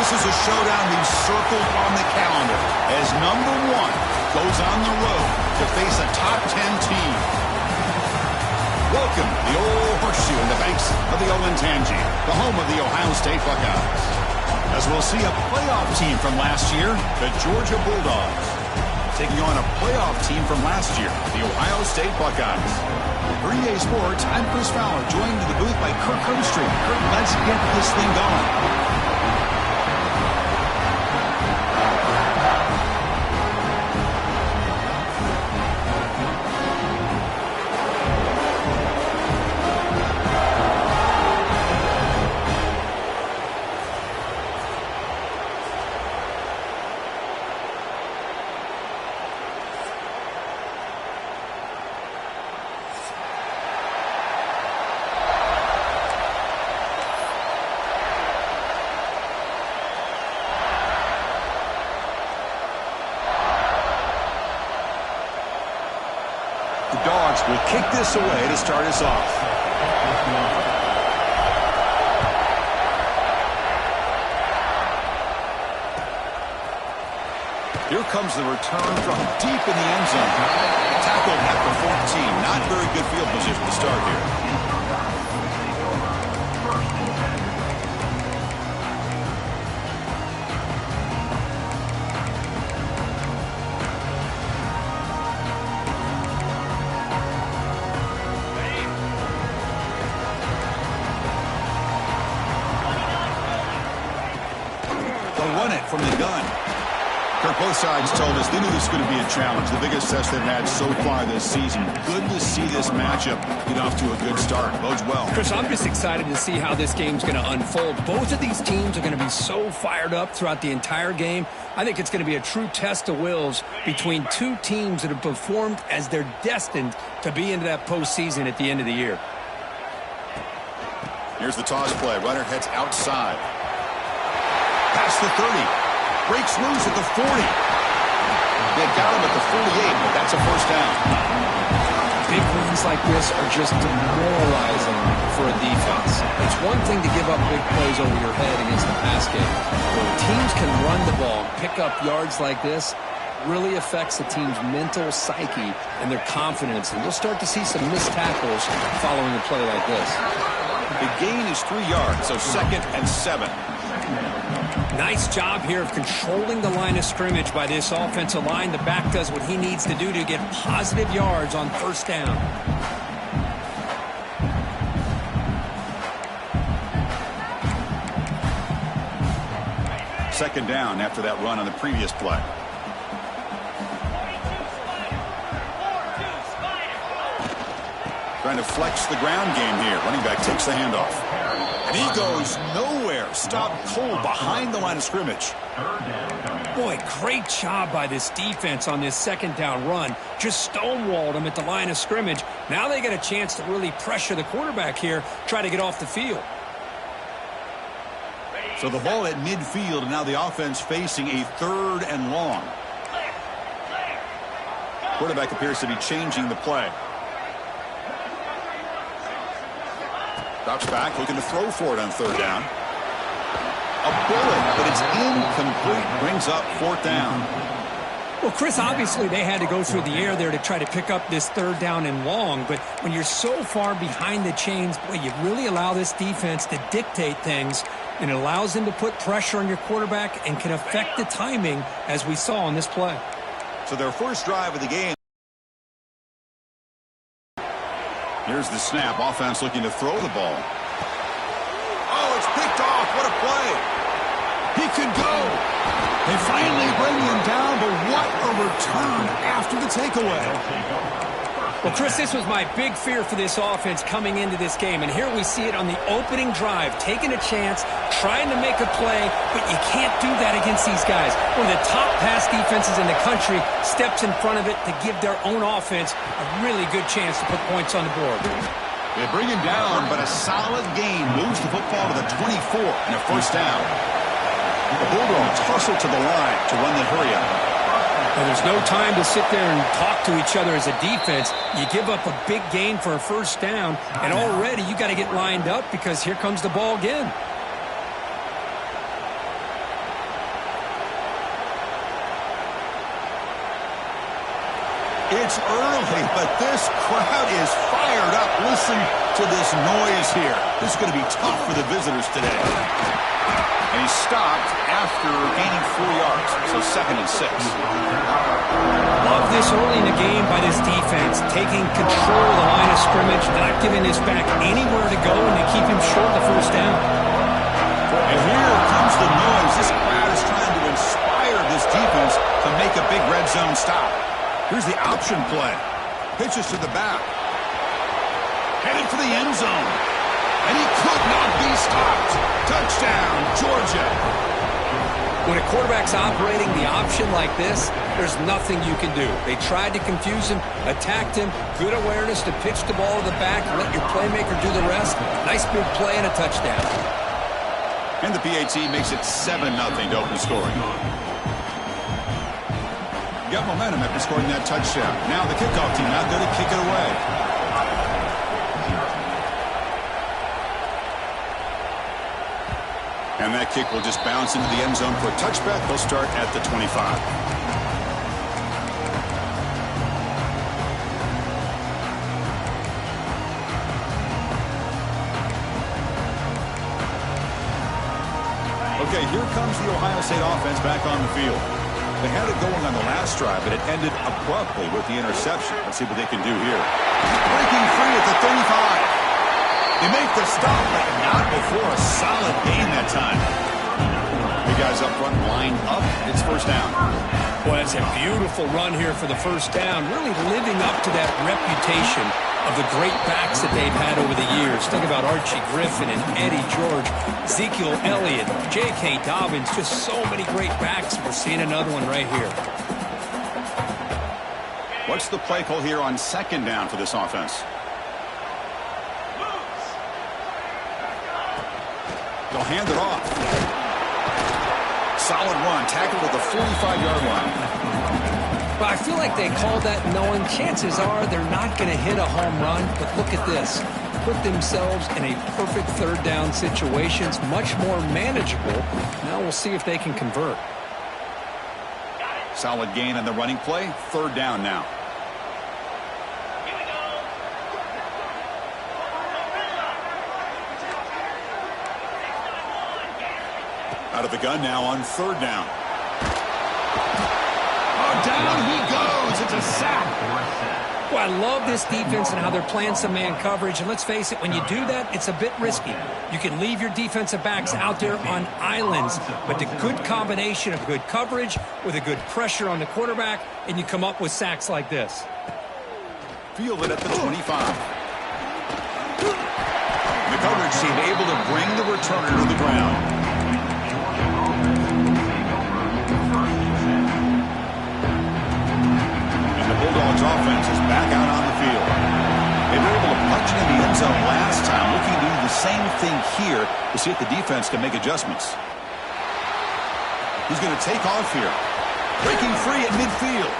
This is a showdown we've circled on the calendar as number 1 goes on the road to face a top 10 team. Welcome to the old horseshoe in the banks of the Olentangy, the home of the Ohio State Buckeyes. As we'll see a playoff team from last year, the Georgia Bulldogs, taking on a playoff team from last year, the Ohio State Buckeyes. For EA Sports, I'm Chris Fowler, joined in the booth by Kirk Herbstreit. Kirk, let's get this thing going. The Dogs will kick this away to start us off. Here comes the return from deep in the end zone. Tackled at the 14. Not very good field position to start here. From the gun. Kirk, both sides told us they knew this was going to be a challenge. The biggest test they've had so far this season. Good to see this matchup get off to a good start. Bodes well. Chris, I'm just excited to see how this game's going to unfold. Both of these teams are going to be so fired up throughout the entire game. I think it's going to be a true test of wills between two teams that have performed as they're destined to be into that postseason at the end of the year. Here's the toss play. Runner heads outside. Past the 30. Breaks loose at the 40. They got him at the 48, but that's a first down. Big runs like this are just demoralizing for a defense. It's one thing to give up big plays over your head against the pass game. When teams can run the ball and pick up yards like this, really affects the team's mental psyche and their confidence. And you'll start to see some missed tackles following a play like this. The gain is 3 yards, so 2nd and 7. Nice job here of controlling the line of scrimmage by this offensive line. The back does what he needs to do to get positive yards on first down. Second down after that run on the previous play. Trying to flex the ground game here. Running back takes the handoff. And he goes nowhere. Stopped cold behind the line of scrimmage. Boy, great job by this defense on this second down run. Just stonewalled him at the line of scrimmage. Now they get a chance to really pressure the quarterback here, try to get off the field. So the ball at midfield, and now the offense facing a 3rd and long. Quarterback appears to be changing the play. Drops back, looking to throw for it on 3rd down. A bullet, but it's incomplete. Brings up 4th down. Well, Chris, obviously they had to go through the air there to try to pick up this 3rd down and long. But when you're so far behind the chains, boy, you really allow this defense to dictate things. And it allows them to put pressure on your quarterback and can affect the timing, as we saw on this play. So their first drive of the game. Here's the snap. Offense looking to throw the ball. Oh, it's picked off. What a play. He could go. They finally bring him down, but what a return after the takeaway. Well, Chris, this was my big fear for this offense coming into this game. And here we see it on the opening drive, taking a chance, trying to make a play, but you can't do that against these guys. One of the top pass defenses in the country steps in front of it to give their own offense a really good chance to put points on the board. They bring him down, but a solid gain moves the football to the 24 and a first down. The Bulldogs hustle to the line to run the hurry-up. And there's no time to sit there and talk to each other as a defense. You give up a big gain for a first down, and already you got to get lined up because here comes the ball again. It's early, but this crowd is fired up. Listen to this noise here. This is going to be tough for the visitors today. And he stopped after gaining 4 yards, so 2nd and 6. Love this early in the game by this defense, taking control of the line of scrimmage, not giving this back anywhere to go, and they keep him short of the first down. And here comes the noise. This crowd is trying to inspire this defense to make a big red zone stop. Here's the option play. Pitches to the back. Headed for the end zone. And he could not be stopped. Touchdown, Georgia. When a quarterback's operating the option like this, there's nothing you can do. They tried to confuse him, attacked him, good awareness to pitch the ball to the back, let your playmaker do the rest. Nice big play and a touchdown. And the PAT makes it 7-0 to open scoring. Got momentum after scoring that touchdown. Now the kickoff team out there to kick it away. And that kick will just bounce into the end zone for a touchback. They'll start at the 25. Okay, here comes the Ohio State offense back on the field. They had it going on the last drive, but it ended abruptly with the interception. Let's see what they can do here. Breaking free at the 35. They make the stop, but not before a solid gain that time. The guys up front lined up. It's first down. Well, that's a beautiful run here for the first down, really living up to that reputation of the great backs that they've had over the years. Think about Archie Griffin and Eddie George, Ezekiel Elliott, J.K. Dobbins, just so many great backs. We're seeing another one right here. What's the play call here on 2nd down for this offense? They'll hand it off. Solid run, tackled at the 45-yard line. But I feel like they called that knowing chances are they're not going to hit a home run. But look at this. Put themselves in a perfect 3rd down situation. It's much more manageable. Now we'll see if they can convert. Solid gain on the running play. 3rd down now. Out of the gun now on 3rd down. Oh, down he goes. It's a sack. Well, I love this defense and how they're playing some man coverage. And let's face it, when you do that, it's a bit risky. You can leave your defensive backs out there on islands. But the good combination of good coverage with a good pressure on the quarterback, and you come up with sacks like this. Fielded at the 25. The coverage team able to bring the returner to the ground. Bulldogs offense is back out on the field. They were able to punch it in the end zone last time. Looking to do the same thing here to see if the defense can make adjustments. He's going to take off here. Breaking free at midfield.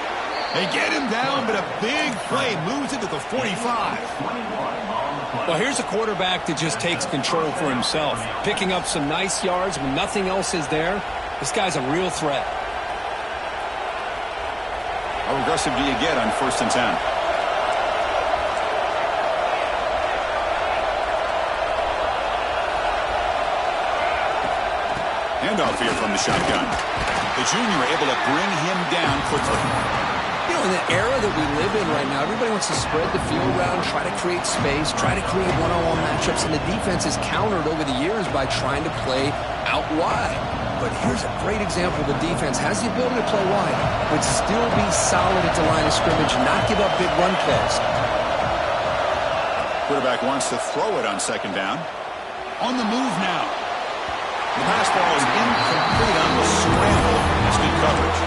They get him down, but a big play moves it to the 45. Well, here's a quarterback that just takes control for himself. Picking up some nice yards when nothing else is there. This guy's a real threat. How aggressive do you get on 1st and 10? Handoff here from the shotgun. The junior able to bring him down quickly. You know, in the era that we live in right now, everybody wants to spread the field around, try to create space, try to create one-on-one matchups, and the defense is countered over the years by trying to play out wide. But here's a great example. The defense has the ability to play wide, but still be solid at the line of scrimmage, not give up big run plays. Quarterback wants to throw it on 2nd down. On the move now. The pass ball is incomplete on the scramble. That's good coverage.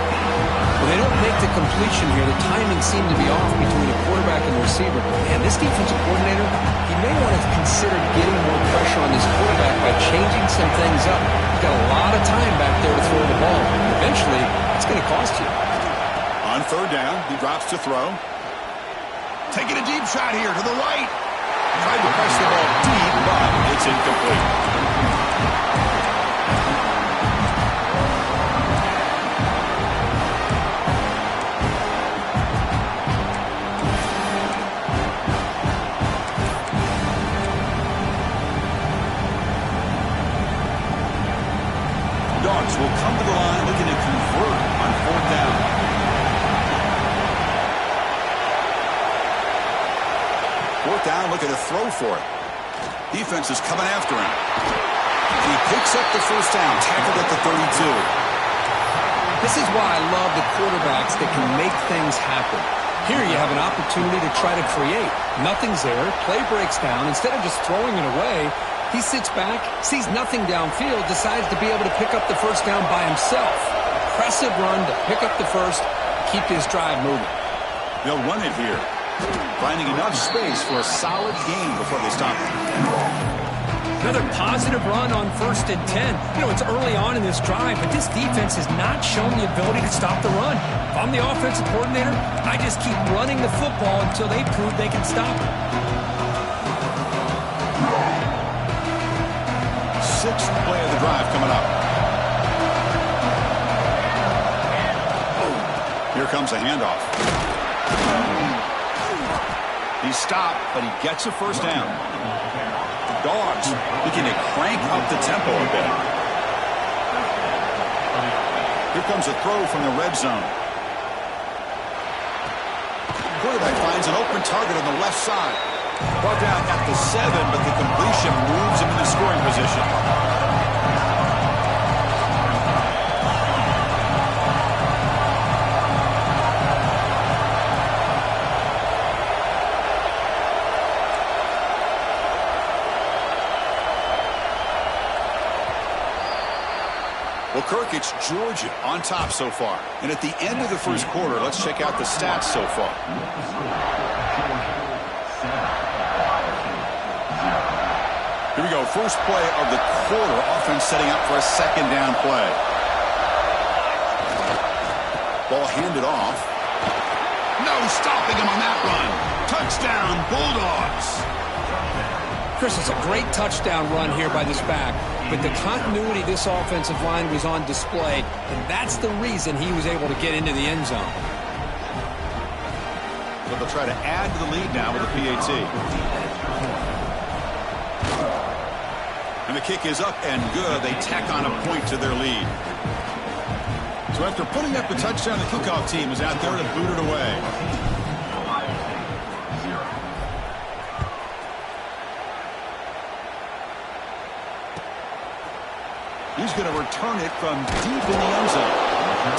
Well, they don't make the completion here. The timing seemed to be off between the quarterback and the receiver. And this defensive coordinator, he may want to consider getting more pressure on this quarterback by changing some things up. You've got a lot of time back there to throw the ball. Eventually, it's going to cost you. On 3rd down, he drops to throw. Taking a deep shot here to the right. Tried to press the ball deep, but it's incomplete. Fourth down, looking to throw for it. Defense is coming after him. And he picks up the first down, tackled at the 32. This is why I love the quarterbacks that can make things happen. Here you have an opportunity to try to create. Nothing's there. Play breaks down. Instead of just throwing it away, he sits back, sees nothing downfield, decides to be able to pick up the first down by himself. Impressive run to pick up the first, keep this drive moving. They'll run it here, finding enough space for a solid gain before they stop it. Another positive run on 1st and 10. You know, it's early on in this drive, but this defense has not shown the ability to stop the run. If I'm the offensive coordinator, I just keep running the football until they prove they can stop it. Sixth play of the drive coming up. Here comes a handoff. He's stopped, but he gets a first down. The Dogs looking to crank up the tempo a bit. Here comes a throw from the red zone. Quarterback finds an open target on the left side. Brought down at the 7, but the completion moves him into scoring position. Well, Kirk, it's Georgia on top so far. And at the end of the first quarter, let's check out the stats so far. Here we go. First play of the quarter. Offense setting up for a second down play. Ball handed off. No stopping him on that run. Touchdown, Bulldogs. Chris, it's a great touchdown run here by this back. But the continuity of this offensive line was on display, and that's the reason he was able to get into the end zone. So they'll try to add to the lead now with the PAT. And the kick is up and good. They tack on a point to their lead. So after putting up the touchdown, the kickoff team is out there to boot it away. He's going to return it from deep in the end zone.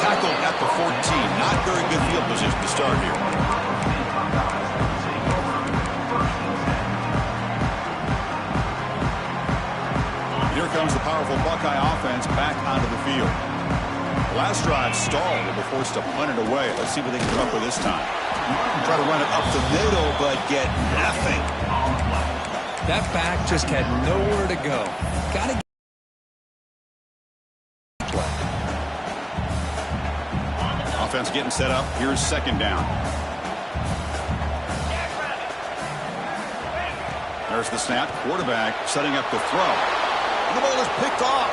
Tackled at the 14. Not very good field position to start here. Here comes the powerful Buckeye offense back onto the field. The last drive stalled. They were forced to punt it away. Let's see what they can come up with this time. Try to run it up the middle, but get nothing. That back just had nowhere to go. Got to Offense getting set up. Here's second down. There's the snap. Quarterback setting up the throw. And the ball is picked off.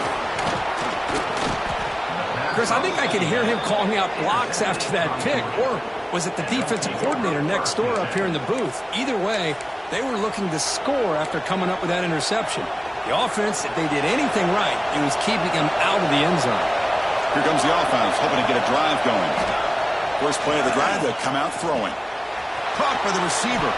Chris, I think I could hear him calling out blocks after that pick. Or was it the defensive coordinator next door up here in the booth? Either way, they were looking to score after coming up with that interception. The offense, if they did anything right, it was keeping him out of the end zone. Here comes the offense, hoping to get a drive going. First play of the drive, they'll come out throwing. Caught by the receiver.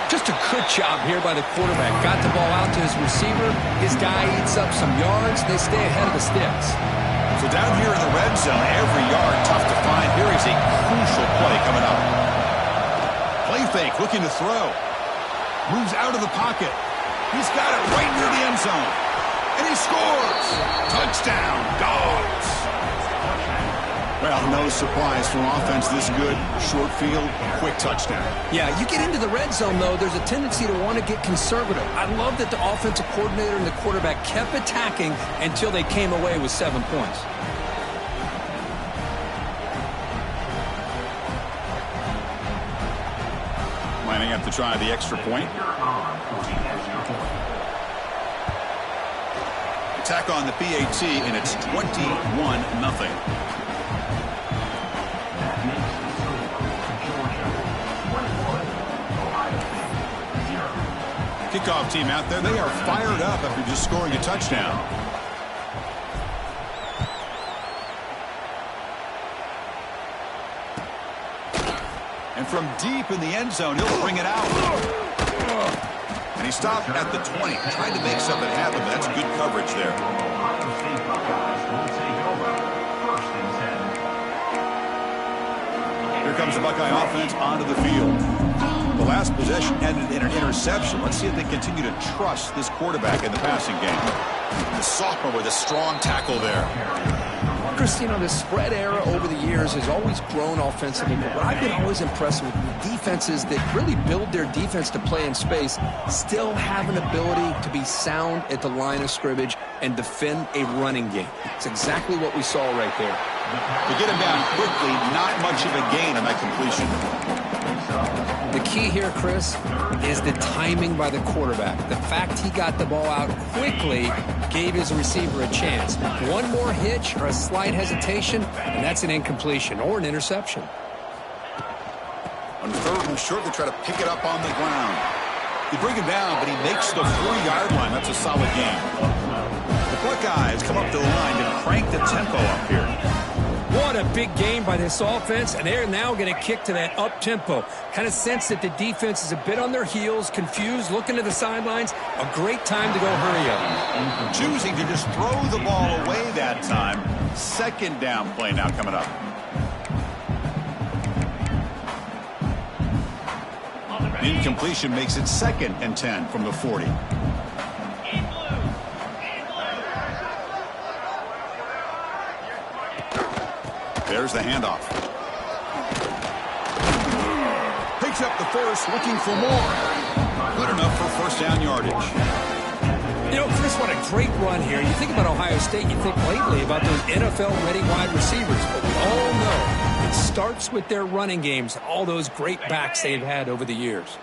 Just a good job here by the quarterback. Got the ball out to his receiver. His guy eats up some yards. They stay ahead of the sticks. So down here in the red zone, every yard tough to find. Here is a crucial play coming up. Play fake, looking to throw. Moves out of the pocket. He's got it right near the end zone. And he scores! Touchdown, Dogs! Well, no surprise from offense this good. Short field, quick touchdown. Yeah, you get into the red zone, though, there's a tendency to want to get conservative. I love that the offensive coordinator and the quarterback kept attacking until they came away with 7 points. Lining up to try the extra point. Attack on the PAT, and it's 21-0. Kickoff team out there, they are fired up after just scoring a touchdown. And from deep in the end zone. He'll bring it out. And he stopped at the 20. Tried to make something happen, but that's good coverage there. Here comes the Buckeye offense onto the field. The last possession ended in an interception. Let's see if they continue to trust this quarterback in the passing game. The sophomore with a strong tackle there. Christine, the spread era over the years has always grown offensively, but what I've been always impressed with defenses that really build their defense to play in space still have an ability to be sound at the line of scrimmage and defend a running game. It's exactly what we saw right there. To get him down quickly, not much of a gain on that completion. The key here, Chris, is the timing by the quarterback. The fact he got the ball out quickly gave his receiver a chance. One more hitch or a slight hesitation, and that's an incompletion or an interception. On third and short, they try to pick it up on the ground. They bring him down, but he makes the 4-yard line. That's a solid gain. The Buckeyes come up to the line and crank the tempo up here. What a big game by this offense, and they're now going to kick to that up-tempo. Kind of sense that the defense is a bit on their heels, confused, looking to the sidelines. A great time to go hurry up. Choosing to just throw the ball away that time. Second down play now coming up. Incompletion makes it 2nd and 10 from the 40. There's the handoff. Picks up the first, looking for more. Good enough for first down yardage. You know, Chris, what a great run here. You think about Ohio State, you think lately about those NFL-ready wide receivers. But we all know it starts with their running games, all those great backs they've had over the years.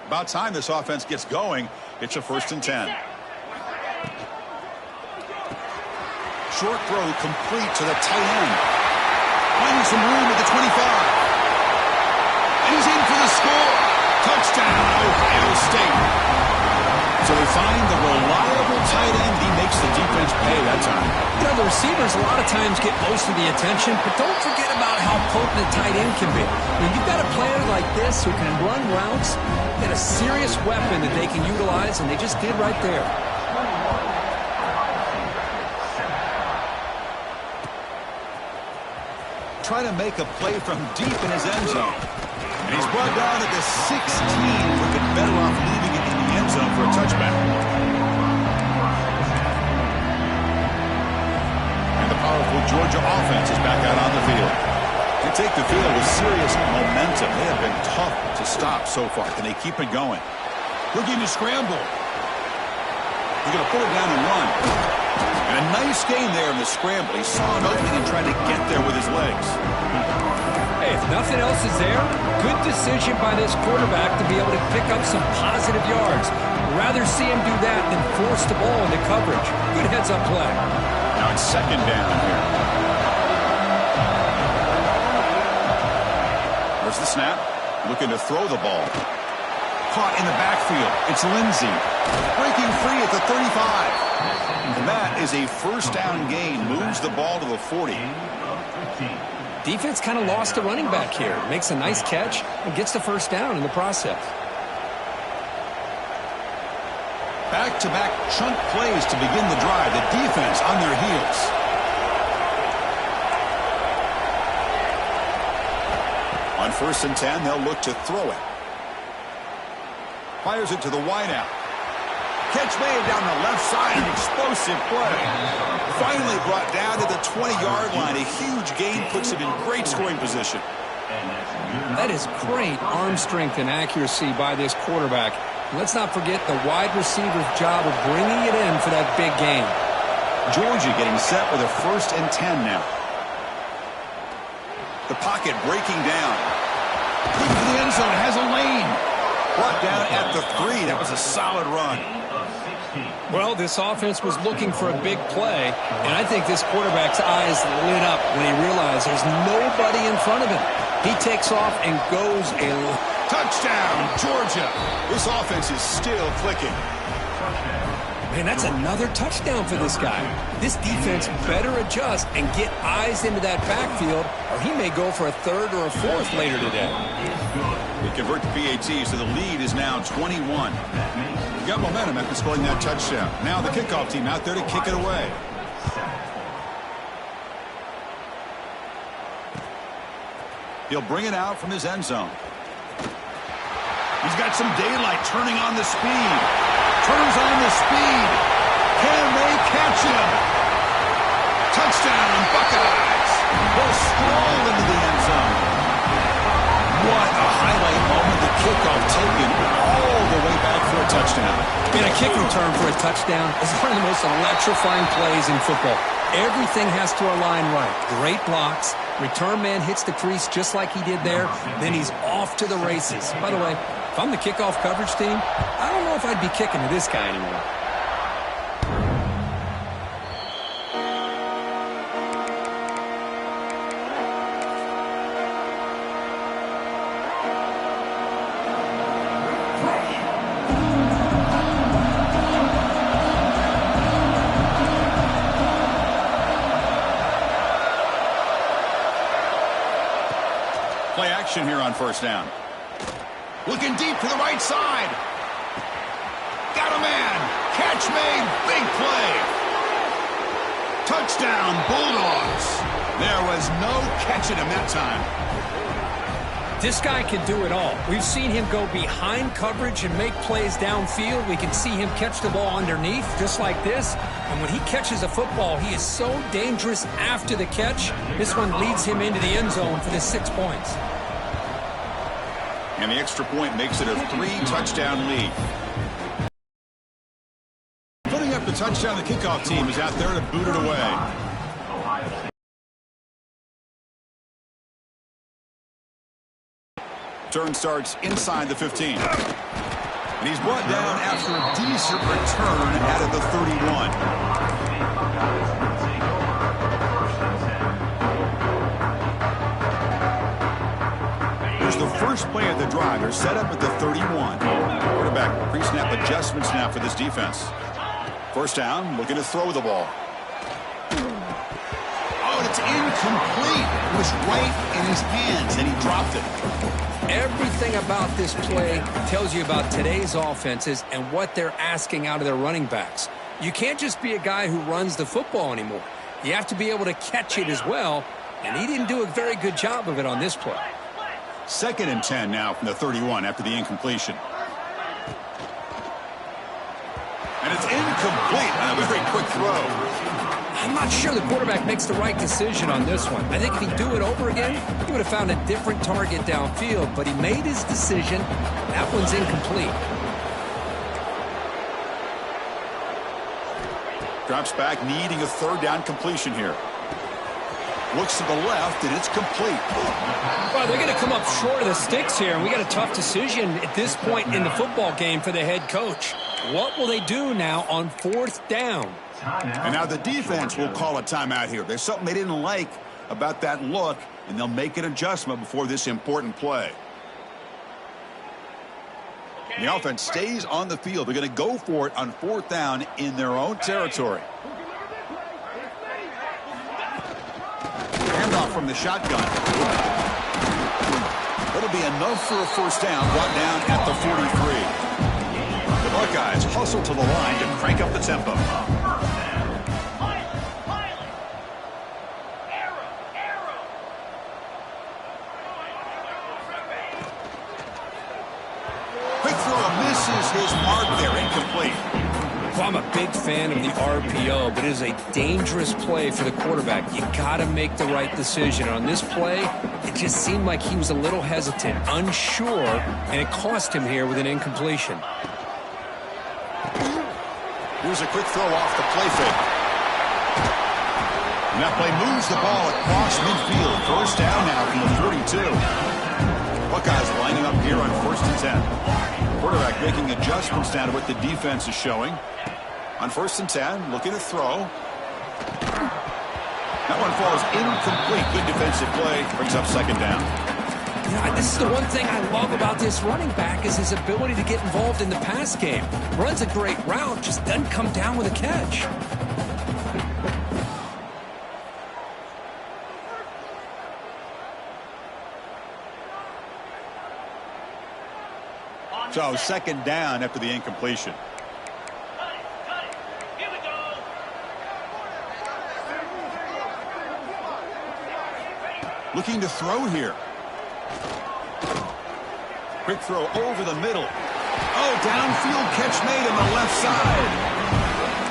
About time this offense gets going. It's a 1st and 10. Short throw complete to the tight end. Finding some room at the 25. And he's in for the score. Touchdown, Ohio State. So they find the reliable tight end. He makes the defense pay that time. You know, the receivers a lot of times get most of the attention, but don't forget about how potent a tight end can be. When you've got a player like this who can run routes, and a serious weapon that they can utilize, and they just did right there. Trying to make a play from deep in his end zone. And he's brought down at the 16. Would have been better off leaving it in the end zone for a touchback. And the powerful Georgia offense is back out on the field. They take the field with serious momentum. They have been tough to stop so far. Can they keep it going? Looking to scramble. He's going to pull it down and run. And a nice gain there in the scramble. He saw an opening and tried to get there with his legs. Hey, if nothing else is there, good decision by this quarterback to be able to pick up some positive yards. Rather see him do that than force the ball into coverage. Good heads-up play. Now it's 2nd down here. There's the snap. Looking to throw the ball. Caught in the backfield. It's Lindsey. Breaking free at the 35. And that is a 1st down gain. Moves the ball to the 40. Defense kind of lost a running back here. Makes a nice catch and gets the 1st down in the process. Back-to-back chunk plays to begin the drive. The defense on their heels. On 1st and 10, they'll look to throw it. Fires it to the wideout. Catch made down the left side. An explosive play. Finally brought down to the 20-yard line. A huge gain puts him in great scoring position. That is great arm strength and accuracy by this quarterback. Let's not forget the wide receiver's job of bringing it in for that big gain. Georgia getting set with a 1st and 10 now. The pocket breaking down. Looking for the end zone. Has a lane. Brought down at the 3. That was a solid run. Well, this offense was looking for a big play, and I think this quarterback's eyes lit up when he realized there's nobody in front of him. He takes off and goes a touchdown, Georgia. This offense is still clicking. Man, that's another touchdown for this guy. This defense better adjust and get eyes into that backfield, or he may go for a third or a fourth later today. They convert to PAT, so the lead is now 21. We got momentum after scoring that touchdown. Now the kickoff team out there to kick it away. He'll bring it out from his end zone. He's got some daylight turning on the speed. Turns on the speed. Can they catch him? Touchdown, Buckeyes. Will stroll into the end zone. What a highlight moment. The kickoff taken all the way back for a touchdown. And a kick return for a touchdown is one of the most electrifying plays in football. Everything has to align right. Great blocks. Return man hits the crease just like he did there. Then he's off to the races. By the way, if I'm the kickoff coverage team, I don't know if I'd be kicking to this guy anymore. Play action here on first down. Looking deep to the right side. Got a man. Catch made. Big play. Touchdown, Bulldogs. There was no catching him that time. This guy can do it all. We've seen him go behind coverage and make plays downfield. We can see him catch the ball underneath, just like this. And when he catches a football, he is so dangerous after the catch. This one leads him into the end zone for the 6 points. And the extra point makes it a 3-touchdown lead. Putting up the touchdown, the kickoff team is out there to boot it away. Turn starts inside the 15. And he's brought down after a decent return out of the 31. Here's the first play of the drive. They're set up at the 31. Quarterback pre-snap adjustments now for this defense. First down, looking to throw the ball. Oh, it's incomplete. It was right in his hands, and he dropped it. Everything about this play tells you about today's offenses and what they're asking out of their running backs. You can't just be a guy who runs the football anymore. You have to be able to catch it as well, and he didn't do a very good job of it on this play. 2nd and 10 now from the 31 after the incompletion. And it's incomplete on a very quick throw. I'm not sure the quarterback makes the right decision on this one. I think if he'd do it over again, he would have found a different target downfield, but he made his decision. That one's incomplete. Drops back, needing a 3rd down completion here. Looks to the left, and it's complete. Well, they're going to come up short of the sticks here, and we got a tough decision at this point in the football game for the head coach. What will they do now on 4th down? And now the defense will call a timeout here. There's something they didn't like about that look, and they'll make an adjustment before this important play. The offense stays on the field. They're going to go for it on 4th down in their own territory. Handoff from the shotgun. That'll be enough for a first down, brought down at the 43. The Buckeyes hustle to the line to crank up the tempo. Quick throw misses his mark there, incomplete. Well, I'm a big fan of the RPO, but it is a dangerous play for the quarterback. You got to make the right decision. On this play, it just seemed like he was a little hesitant, unsure, and it cost him here with an incompletion. Here's a quick throw off the play fake. And that play moves the ball across midfield. First down now from the 42. Buckeyes lining up here on 1st and 10. Quarterback making adjustments down to what the defense is showing. On 1st and 10, looking to throw. That one falls incomplete. Good defensive play. Brings up 2nd down. This is the one thing I love about this running back is his ability to get involved in the pass game. Runs a great route, just doesn't come down with a catch. So second down after the incompletion. Looking to throw here. Quick throw over the middle. Oh, downfield catch made on the left side.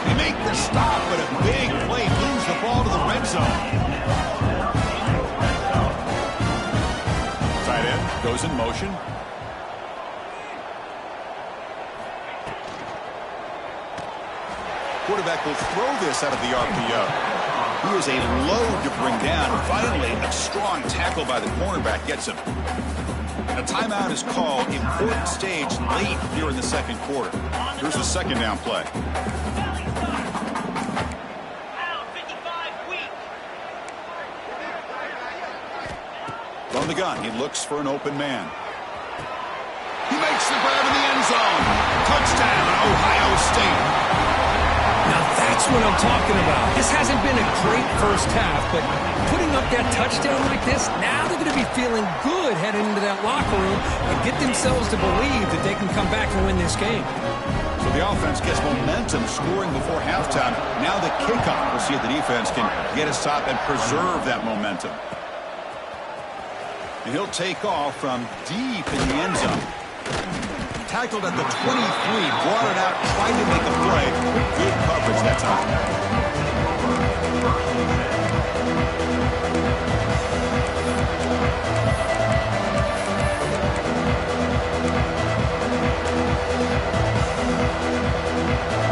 They make the stop, but a big play moves the ball to the red zone. Tight end goes in motion. Quarterback will throw this out of the RPO. He is a load to bring down. Finally, a strong tackle by the cornerback gets him. A timeout is called. Important stage late here in the second quarter. Here's the second down play. From the gun, he looks for an open man. He makes the grab in the end zone. Touchdown, Ohio State. Now that's what I'm talking about. This hasn't been a great first half, but putting up that touchdown like this, now they're going to be feeling good heading into that locker room and get themselves to believe that they can come back and win this game. So the offense gets momentum scoring before halftime. Now the kickoff. We'll see if the defense can get a stop and preserve that momentum. And he'll take off from deep in the end zone. Tackled at the 23, brought it out, tried to make a play. Good coverage that time.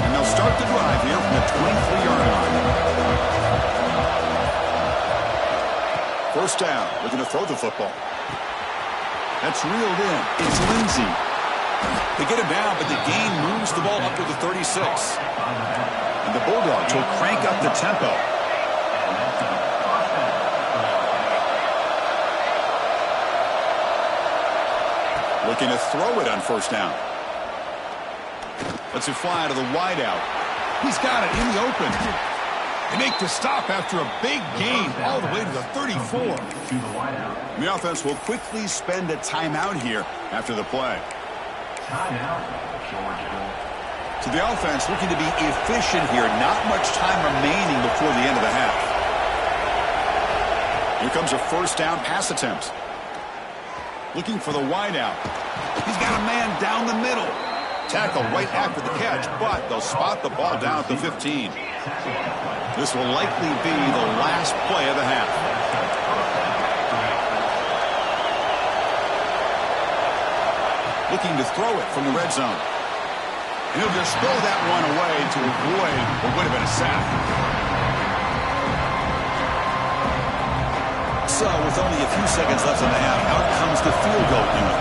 And they'll start the drive here from the 23-yard line. First down, looking to throw the football. That's reeled in. It's Lindsey. They get him down, but the gain moves the ball up to the 36. And the Bulldogs will crank up the tempo. Looking to throw it on first down. Lets it fly to the wideout. He's got it in the open. They make the stop after a big gain all the way to the 34. The offense will quickly spend a timeout here after the play. So the offense looking to be efficient here. Not much time remaining before the end of the half. Here comes a first down pass attempt. Looking for the wideout. He's got a man down the middle. Tackle right after the catch, but they'll spot the ball down at the 15. This will likely be the last play of the half. Looking to throw it from the red zone. And he'll just throw that one away to avoid what would have been a sack. So, with only a few seconds left in the half, out comes the field goal unit.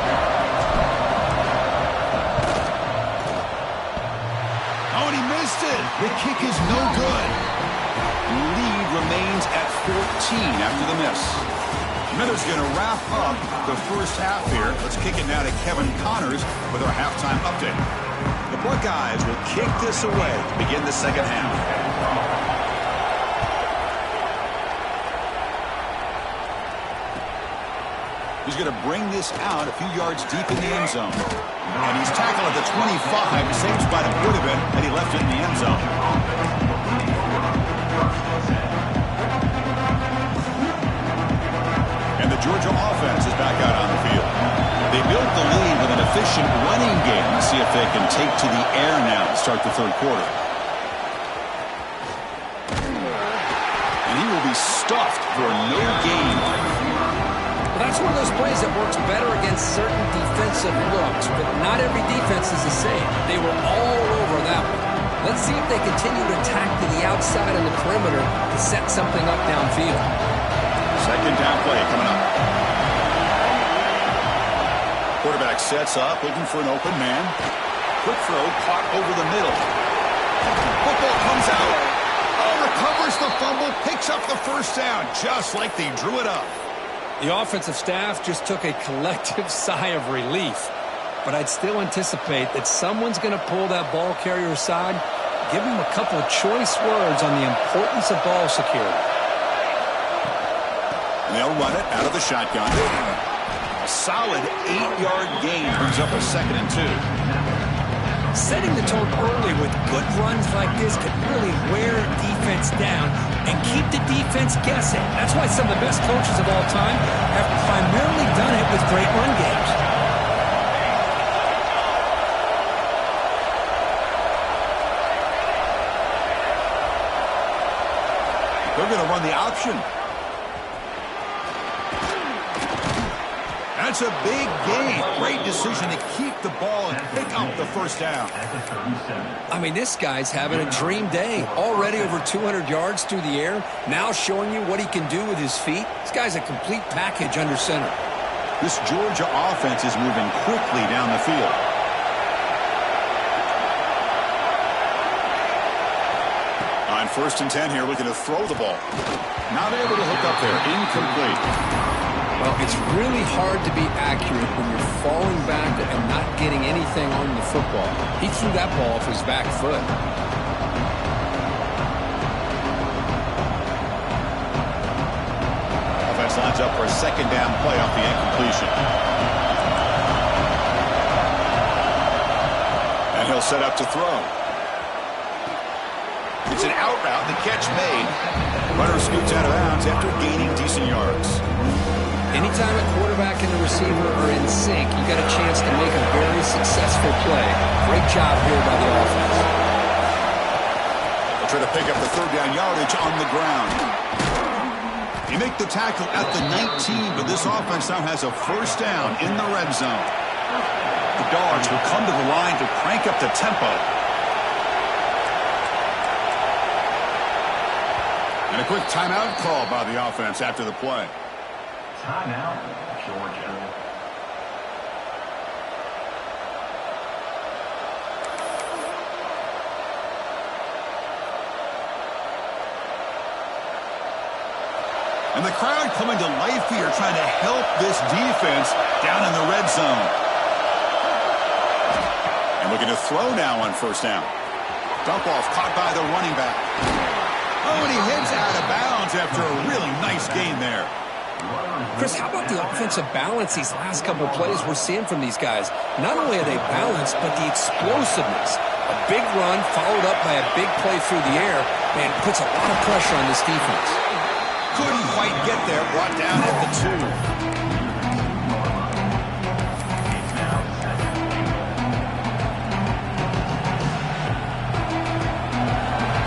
Oh, and he missed it. The kick is no good. Lead remains at 14 after the miss. Miller's going to wrap up the first half here. Let's kick it now to Kevin Connors with our halftime update. The Buckeyes will kick this away to begin the second half. He's going to bring this out a few yards deep in the end zone. And he's tackled at the 25. Same spot it would have been had he left it in the end zone. And the Georgia offense is back out on the field. They built the lead with an efficient running game. Let's see if they can take to the air now to start the third quarter. And he will be stuffed for no gain. Well, that's one of those plays that works better against certain defensive looks, but not every defense is the same. They were all over that one. Let's see if they continue to attack to the outside on the perimeter to set something up downfield. Second down play coming up. Quarterback sets up, looking for an open man. Quick throw, caught over the middle. Football comes out. Oh, recovers the fumble, picks up the first down, just like they drew it up. The offensive staff just took a collective sigh of relief. But I'd still anticipate that someone's going to pull that ball carrier aside, give him a couple of choice words on the importance of ball security. And they'll run it out of the shotgun. A solid 8-yard gain brings up a 2nd and 2. Setting the tone early with good runs like this can really wear defense down and keep the defense guessing. That's why some of the best coaches of all time have primarily done it with great run games. They're going to run the option. That's a big gain. Great decision to keep the ball and pick up the first down. I mean, this guy's having a dream day. Already over 200 yards through the air. Now showing you what he can do with his feet. This guy's a complete package under center. This Georgia offense is moving quickly down the field. On 1st and 10 here, looking to throw the ball. Not able to hook up there. Incomplete. Well, it's really hard to be accurate when you're falling back and not getting anything on the football. He threw that ball off his back foot. Offense lines up for a 2nd down play off the incompletion. And he'll set up to throw. It's an out route. The catch made. Runner scoots out of bounds after gaining decent yards. Anytime a quarterback and the receiver are in sync, you got a chance to make a very successful play. Great job here by the offense. They'll try to pick up the 3rd down yardage on the ground. You make the tackle at the 19, but this offense now has a 1st down in the red zone. The Dogs will come to the line to crank up the tempo. And a quick timeout call by the offense after the play. Timeout, Georgia. And the crowd coming to life here, trying to help this defense down in the red zone. And looking to throw now on 1st down. Dump off caught by the running back. Oh, and he heads out of bounds after a really nice gain there. Chris, how about the offensive balance these last couple of plays we're seeing from these guys? Not only are they balanced, but the explosiveness. A big run followed up by a big play through the air, and puts a lot of pressure on this defense. Couldn't quite get there, brought down at the 2.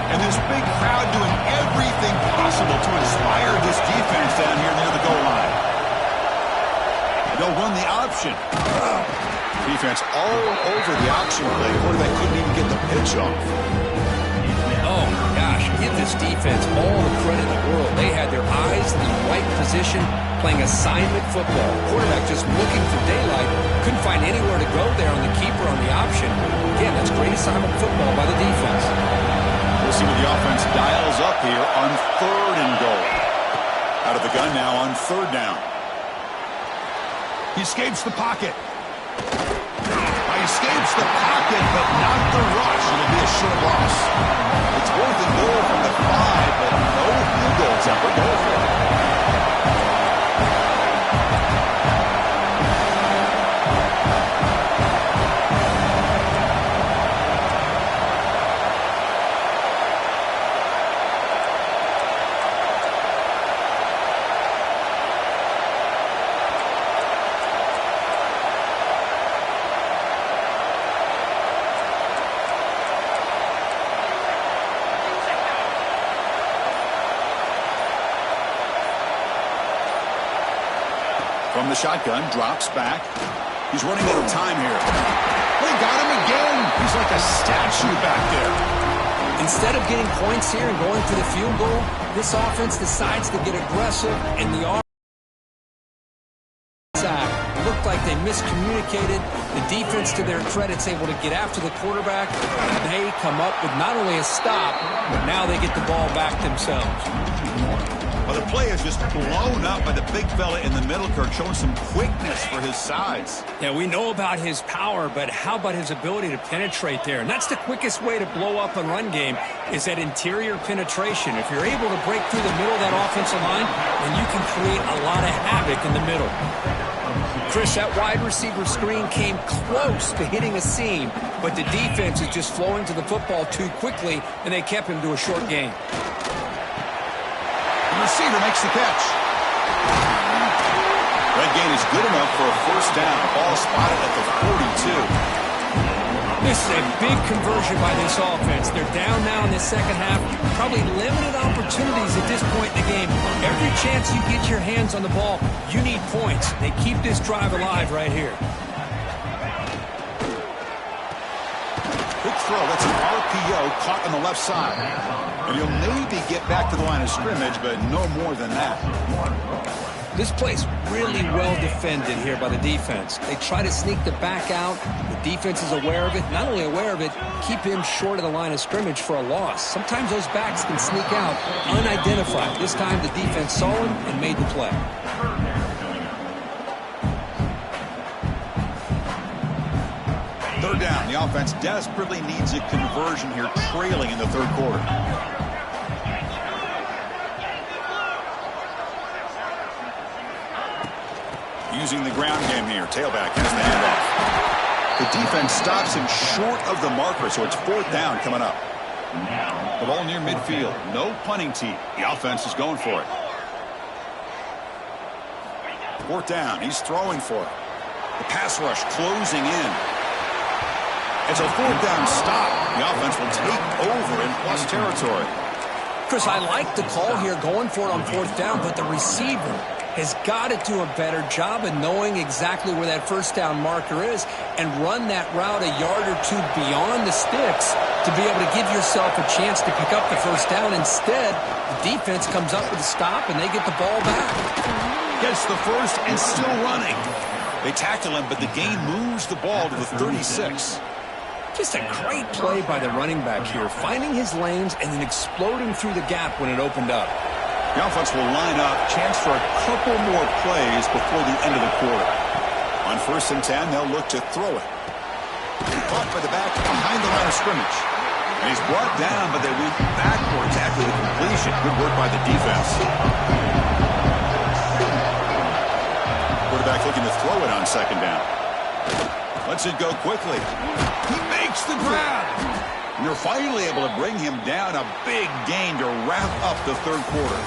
And this big crowd doing everything possible to inspire this defense down here near the goal line. They'll run the option. Defense all over the option play. Quarterback couldn't even get the pitch off. Oh, my gosh. Give this defense all the credit in the world. They had their eyes in the right position, playing assignment football. Quarterback just looking for daylight. Couldn't find anywhere to go there on the keeper on the option. Again, that's great assignment football by the defense. We'll see what the offense dials up here on 3rd and goal. Out of the gun now on 3rd down. He escapes the pocket. He escapes the pocket, but not the rush. It'll be a short loss. It's 4th and goal from the 5, but no field goals ever go for it. From the shotgun, drops back. He's running out of time here. They got him again. He's like a statue back there. Instead of getting points here and going for the field goal, this offense decides to get aggressive, and the offense looked like they miscommunicated. The defense, to their credit, is able to get after the quarterback, and they come up with not only a stop, but now they get the ball back themselves. Well, the play is just blown up by the big fella in the middle, Kirk, showing some quickness for his size. Yeah, we know about his power, but how about his ability to penetrate there? And that's the quickest way to blow up a run game is that interior penetration. If you're able to break through the middle of that offensive line, then you can create a lot of havoc in the middle. Chris, that wide receiver screen came close to hitting a seam, but the defense is just flowing to the football too quickly, and they kept him to a short gain. The receiver makes the catch. That gain is good enough for a first down. Ball spotted at the 42. This is a big conversion by this offense. They're down now in the second half. Probably limited opportunities at this point in the game. Every chance you get your hands on the ball, you need points. They keep this drive alive right here. Quick throw. That's an RPO caught on the left side. And he'll maybe get back to the line of scrimmage, but no more than that. This play's really well defended here by the defense. They try to sneak the back out. The defense is aware of it. Not only aware of it, keep him short of the line of scrimmage for a loss. Sometimes those backs can sneak out unidentified. This time the defense saw him and made the play. Third down. The offense desperately needs a conversion here, trailing in the third quarter. Using the ground game here. Tailback has the handoff. The defense stops him short of the marker, so it's fourth down coming up. The ball near midfield. No punting tee. The offense is going for it. Fourth down. He's throwing for it. The pass rush closing in. It's a fourth down stop. The offense will take over in plus territory. Chris, I like the call here going for it on fourth down, but the receiver has got to do a better job of knowing exactly where that first down marker is and run that route a yard or two beyond the sticks to be able to give yourself a chance to pick up the first down. Instead, the defense comes up with a stop and they get the ball back. Gets the first and still running. They tackle him, but the gain moves the ball to the 36. Just a great play by the running back here, finding his lanes and then exploding through the gap when it opened up. The offense will line up, chance for a couple more plays before the end of the quarter. On 1st and 10, they'll look to throw it. Caught by the back behind the line of scrimmage. And he's brought down, but they went backwards after the completion. Good work by the defense. Quarterback looking to throw it on second down. Lets it go quickly. He makes the grab. And they're finally able to bring him down. A big gain to wrap up the third quarter.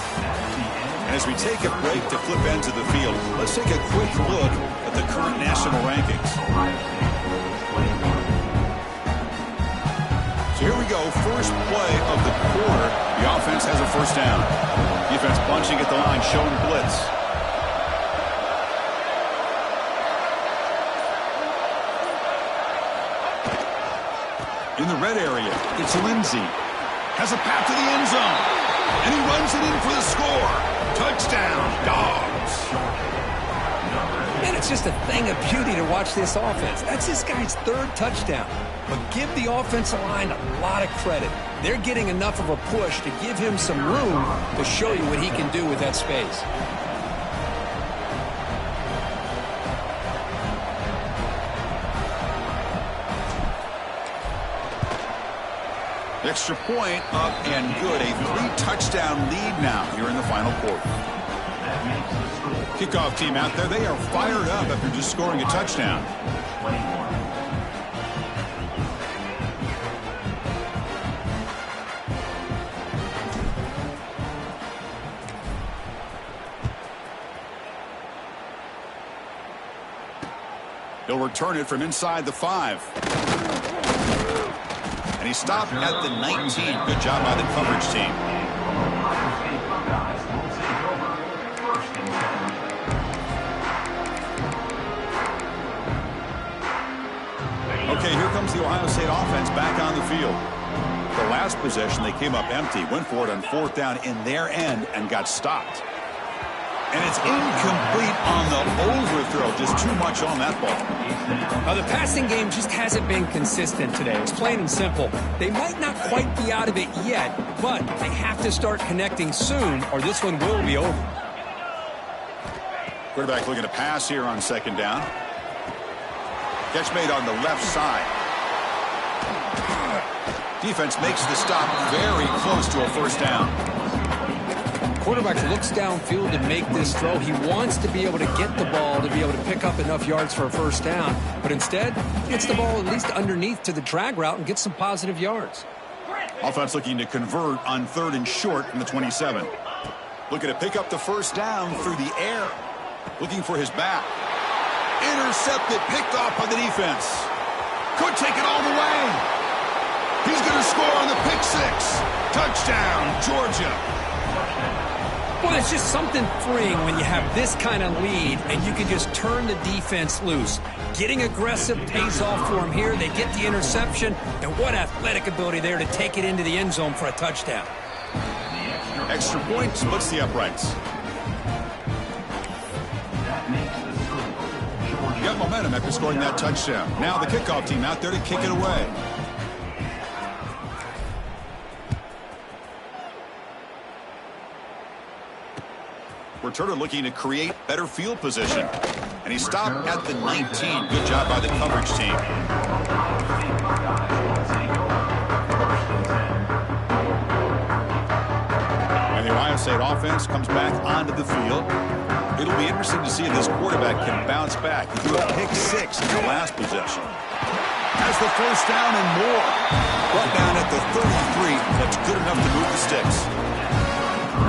And as we take a break to flip ends of the field, let's take a quick look at the current national rankings. So here we go. First play of the quarter. The offense has a first down. Defense bunching at the line, showing blitz. In the red area, it's Lindsey. Has a path to the end zone. And he runs it in for the score. Touchdown, Dogs. Man, it's just a thing of beauty to watch this offense. That's this guy's third touchdown. But give the offensive line a lot of credit. They're getting enough of a push to give him some room to show you what he can do with that space. Extra point up and good. A 3-touchdown lead now here in the final quarter. Kickoff team out there. They are fired up after just scoring a touchdown. He'll return it from inside the 5. And he stopped at the 19. Good job by the coverage team. Okay, here comes the Ohio State offense back on the field. The last possession, they came up empty, went for it on fourth down in their end and got stopped. And it's incomplete on the overthrow. Just too much on that ball. The passing game just hasn't been consistent today. It's plain and simple. They might not quite be out of it yet, but they have to start connecting soon or this one will be over. Quarterback looking to pass here on second down. Catch made on the left side. Defense makes the stop very close to a first down. Quarterback looks downfield to make this throw. He wants to be able to get the ball to be able to pick up enough yards for a first down. But instead, he gets the ball at least underneath to the drag route and gets some positive yards. Offense looking to convert on 3rd and short from the 27. Looking to pick up the first down through the air. Looking for his back. Intercepted, picked off by the defense. Could take it all the way. He's going to score on the pick six. Touchdown, Georgia. Well, it's just something freeing when you have this kind of lead and you can just turn the defense loose. Getting aggressive pays off for them here. They get the interception, and what athletic ability there to take it into the end zone for a touchdown. Extra point splits the uprights. You got momentum after scoring that touchdown. Now the kickoff team out there to kick it away. Returner looking to create better field position. And he stopped at the 19. Good job by the coverage team. And the Ohio State offense comes back onto the field. It'll be interesting to see if this quarterback can bounce back. He threw a pick six in the last possession. Has the first down and more. Brought down at the 33. That's good enough to move the sticks.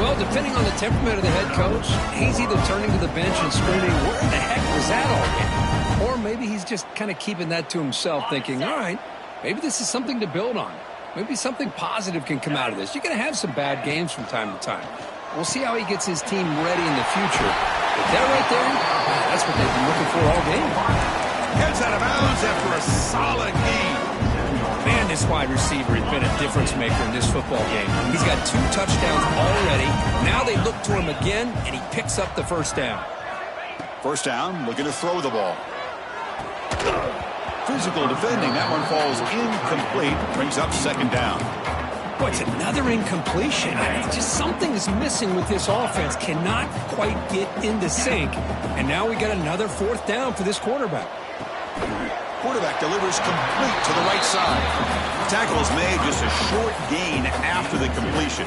Well, depending on the temperament of the head coach, he's either turning to the bench and screaming, where the heck was that all game? Or maybe he's just kind of keeping that to himself, thinking, all right, maybe this is something to build on. Maybe something positive can come out of this. You're going to have some bad games from time to time. We'll see how he gets his team ready in the future. But that right there, that's what they've been looking for all game. Heads out of bounds after a solid game. Man, this wide receiver has been a difference maker in this football game. He's got 2 touchdowns already. Now they look to him again, and he picks up the first down. First down, looking to throw the ball. Physical defending. That one falls incomplete. Brings up second down. Boy, it's another incompletion. Just something is missing with this offense. Cannot quite get into sync. And now we got another 4th down for this quarterback. Quarterback delivers complete to the right side. Tackle is made, just a short gain after the completion.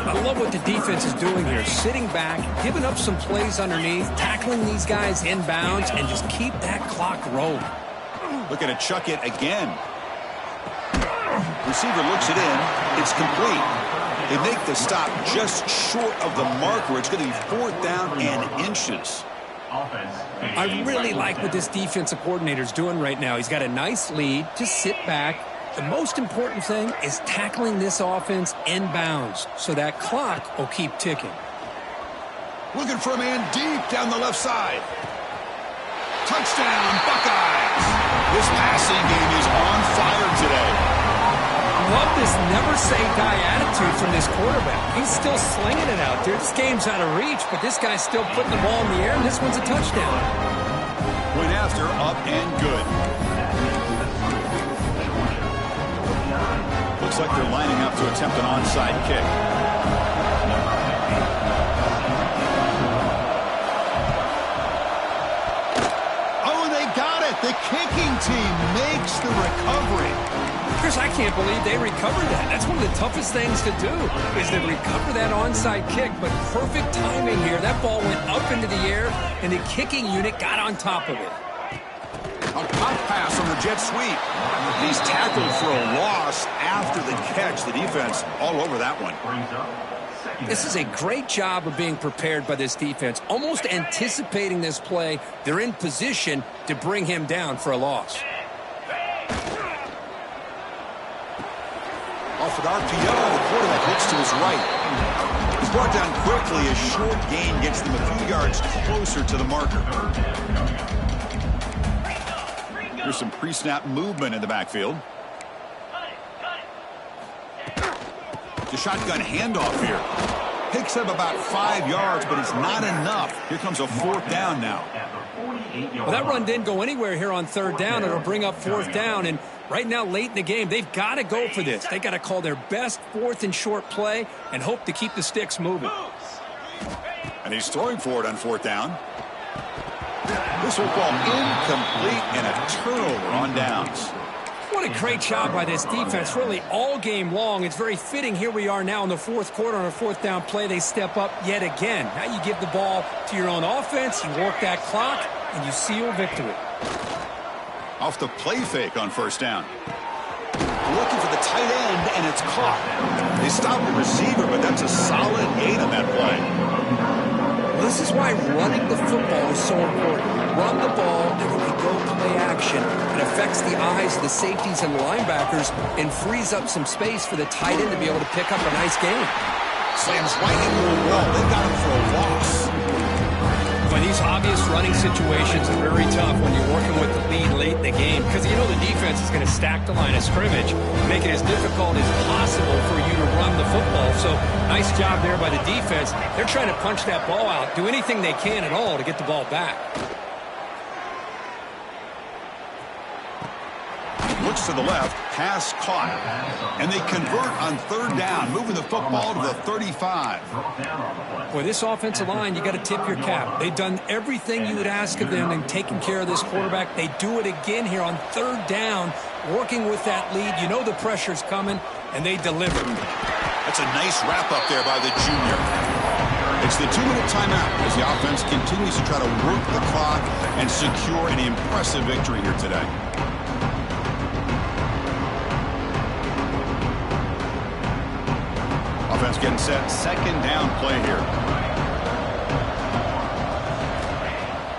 I love what the defense is doing here. Sitting back, giving up some plays underneath, tackling these guys inbounds, and just keep that clock rolling. Looking to chuck it again. Receiver looks it in. It's complete. They make the stop just short of the marker. It's going to be 4th down and inches. I really like what this defensive coordinator is doing right now. He's got a nice lead. Just sit back. The most important thing is tackling this offense inbounds so that clock will keep ticking. Looking for a man deep down the left side. Touchdown, Buckeyes. This passing game is on fire today. Love this never-say-die attitude from this quarterback. He's still slinging it out there. This game's out of reach, but this guy's still putting the ball in the air, and this one's a touchdown. Went after, up and good. Looks like they're lining up to attempt an onside kick. Oh, they got it. The kicking team makes the recovery. Chris, I can't believe they recovered that. That's one of the toughest things to do, is to recover that onside kick. But perfect timing here. That ball went up into the air, and the kicking unit got on top of it. A pop pass on the jet sweep. He's tackled for a loss after the catch. The defense all over that one. This is a great job of being prepared by this defense. Almost anticipating this play, they're in position to bring him down for a loss. Off an RPO, the quarterback looks to his right. He's brought down quickly. A short gain gets them a few yards closer to the marker. Here's some pre-snap movement in the backfield. The shotgun handoff here. Picks up about 5 yards, but it's not enough. Here comes a 4th down now. Well, that run didn't go anywhere here on 3rd down. It'll bring up 4th down, and right now, late in the game, they've got to go for this. They've got to call their best 4th and short play and hope to keep the sticks moving. And he's throwing for it on 4th down. This will fall incomplete and a turnover on downs. What a great job by this defense, really all game long. It's very fitting. Here we are now in the 4th quarter on a 4th down play. They step up yet again. Now you give the ball to your own offense, you work that clock, and you seal victory. Off the play fake on 1st down. Looking for the tight end, and it's caught. They stop the receiver, but that's a solid 8 on that play. This is why running the football is so important. Run the ball, and when you go play action, it affects the eyes of the safeties and linebackers and frees up some space for the tight end to be able to pick up a nice game. Slams right into a wall. They got him for a loss. But these obvious running situations are very tough when you're working with the lead late in the game because you know the defense is going to stack the line of scrimmage, make it as difficult as possible for you to run the football. So nice job there by the defense. They're trying to punch that ball out, do anything they can at all to get the ball back. Looks to the left, pass caught. And they convert on 3rd down, moving the football to the 35. Boy, this offensive line, you got to tip your cap. They've done everything you would ask of them in taking care of this quarterback. They do it again here on 3rd down, working with that lead. You know the pressure's coming, and they deliver. That's a nice wrap-up there by the junior. It's the 2-minute timeout as the offense continues to try to work the clock and secure an impressive victory here today. Offense getting set. 2nd down play here.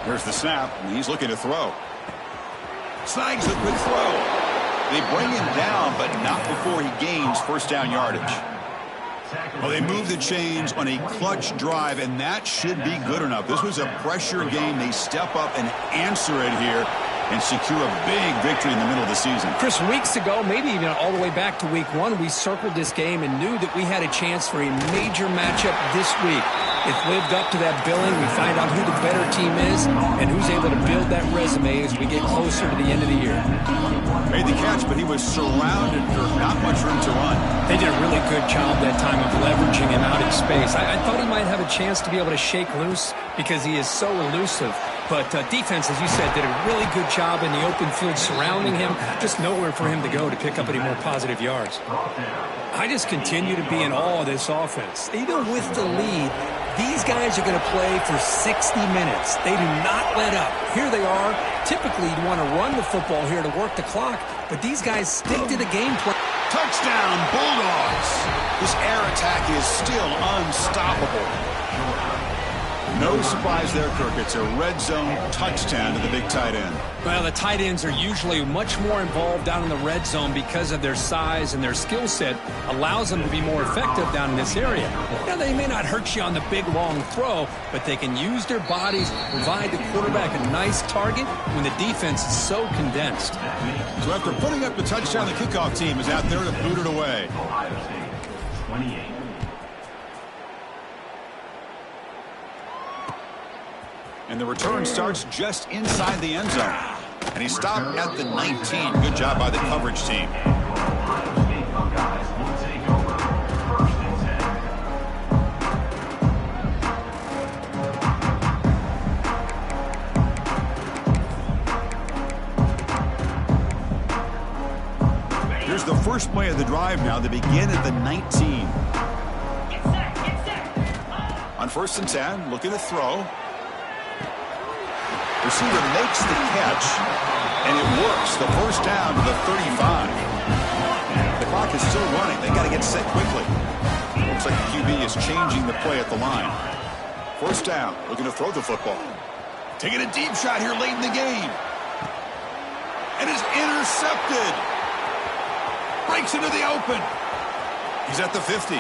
Here's the snap, and he's looking to throw. Snags the quick throw. They bring him down, but not before he gains 1st down yardage. Well, they move the chains on a clutch drive, and that should be good enough. This was a pressure game. They step up and answer it here and secure a big victory in the middle of the season. Chris, weeks ago, maybe even all the way back to week 1, we circled this game and knew that we had a chance for a major matchup this week. It lived up to that billing. We find out who the better team is and who's able to build that resume as we get closer to the end of the year. Made the catch, but he was surrounded for not much room to run. They did a really good job that time of leveraging him out in space. I thought he might have a chance to be able to shake loose because he is so elusive. But defense, as you said, did a really good job in the open field surrounding him. Just nowhere for him to go to pick up any more positive yards. I just continue to be in awe of this offense. Even with the lead, these guys are going to play for 60 minutes. They do not let up. Here they are. Typically, you want to run the football here to work the clock, but these guys stick to the game plan. Touchdown, Bulldogs. This air attack is still unstoppable. No surprise there, Kirk. It's a red zone touchdown to the big tight end. Well, the tight ends are usually much more involved down in the red zone because of their size and their skill set allows them to be more effective down in this area. Now, they may not hurt you on the big, long throw, but they can use their bodies, provide the quarterback a nice target when the defense is so condensed. So after putting up the touchdown, the kickoff team is out there to boot it away. Ohio State, 28. And the return starts just inside the end zone. And he stopped at the 19. Good job by the coverage team. Here's the first play of the drive now. They begin at the 19. On 1st and 10, looking to throw. Receiver makes the catch, and it works. The 1st down to the 35. The clock is still running. They got to get set quickly. Looks like the QB is changing the play at the line. 1st down, looking to throw the football. Taking a deep shot here late in the game. And is intercepted. Breaks into the open. He's at the 50.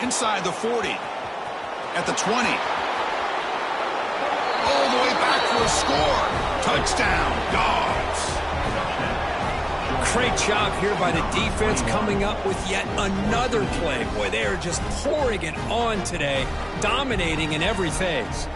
Inside the 40. At the 20. All the way back for a score. Touchdown, Dogs. Great job here by the defense coming up with yet another play. Boy, they are just pouring it on today, dominating in every phase.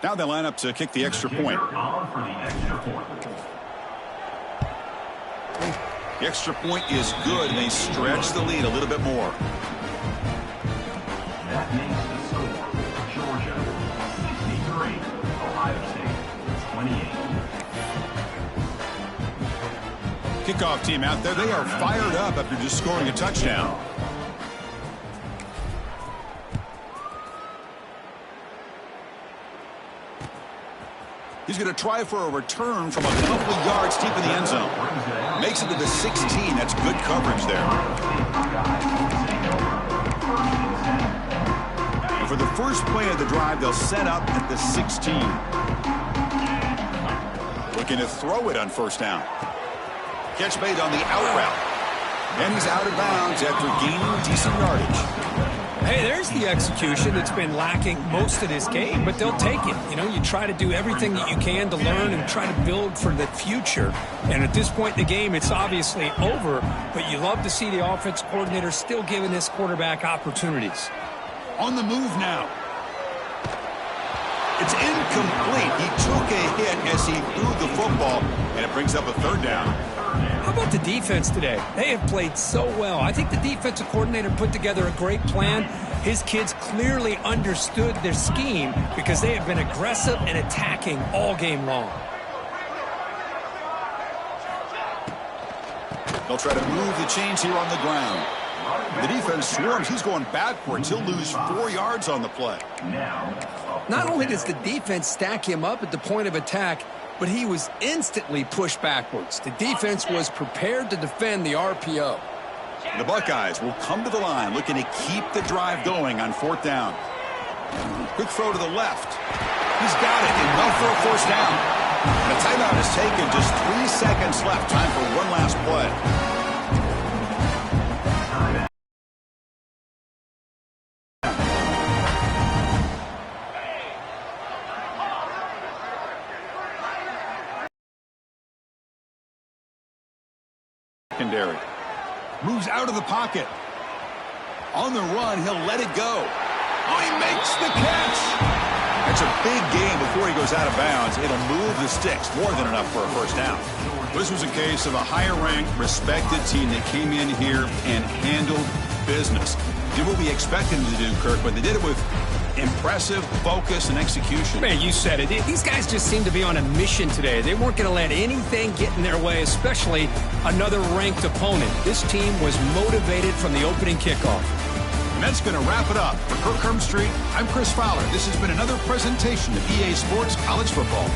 Now they line up to kick the extra point. The extra point is good, and they stretch the lead a little bit more. That makes the score Georgia 63, Ohio State 28. Kickoff team out there. They are fired up after just scoring a touchdown. He's going to try for a return from a couple of yards deep in the end zone. Makes it to the 16. That's good coverage there. And for the first play of the drive, they'll set up at the 16. Looking to throw it on first down. Catch made on the out route. And he's out of bounds after gaining decent yardage. Hey, there's the execution that's been lacking most of this game, but they'll take it. You know, you try to do everything that you can to learn and try to build for the future. And at this point in the game, it's obviously over, but you love to see the offense coordinator still giving this quarterback opportunities. On the move now. It's incomplete. He took a hit as he threw the football, and it brings up a third down. How about the defense today? They have played so well. I think the defensive coordinator put together a great plan. His kids clearly understood their scheme because they have been aggressive and attacking all game long. They'll try to move the chains here on the ground. The defense swarms. He's going backwards. He'll lose 4 yards on the play. Not only does the defense stack him up at the point of attack, but he was instantly pushed backwards. The defense was prepared to defend the RPO. The Buckeyes will come to the line looking to keep the drive going on fourth down. Quick throw to the left. He's got it, enough for a first down. And a timeout is taken, just 3 seconds left. Time for one last play. Secondary. Moves out of the pocket. On the run, he'll let it go. Oh, he makes the catch. That's a big gain before he goes out of bounds. It'll move the sticks, more than enough for a first down. This was a case of a higher-ranked, respected team that came in here and handled business. Did what we expected them to do, Kirk, but they did it with impressive focus and execution. Man, you said it. These guys just seem to be on a mission today. They weren't going to let anything get in their way, especially another ranked opponent. This team was motivated from the opening kickoff. And that's going to wrap it up. For Kirk Street, I'm Chris Fowler. This has been another presentation of EA Sports College Football.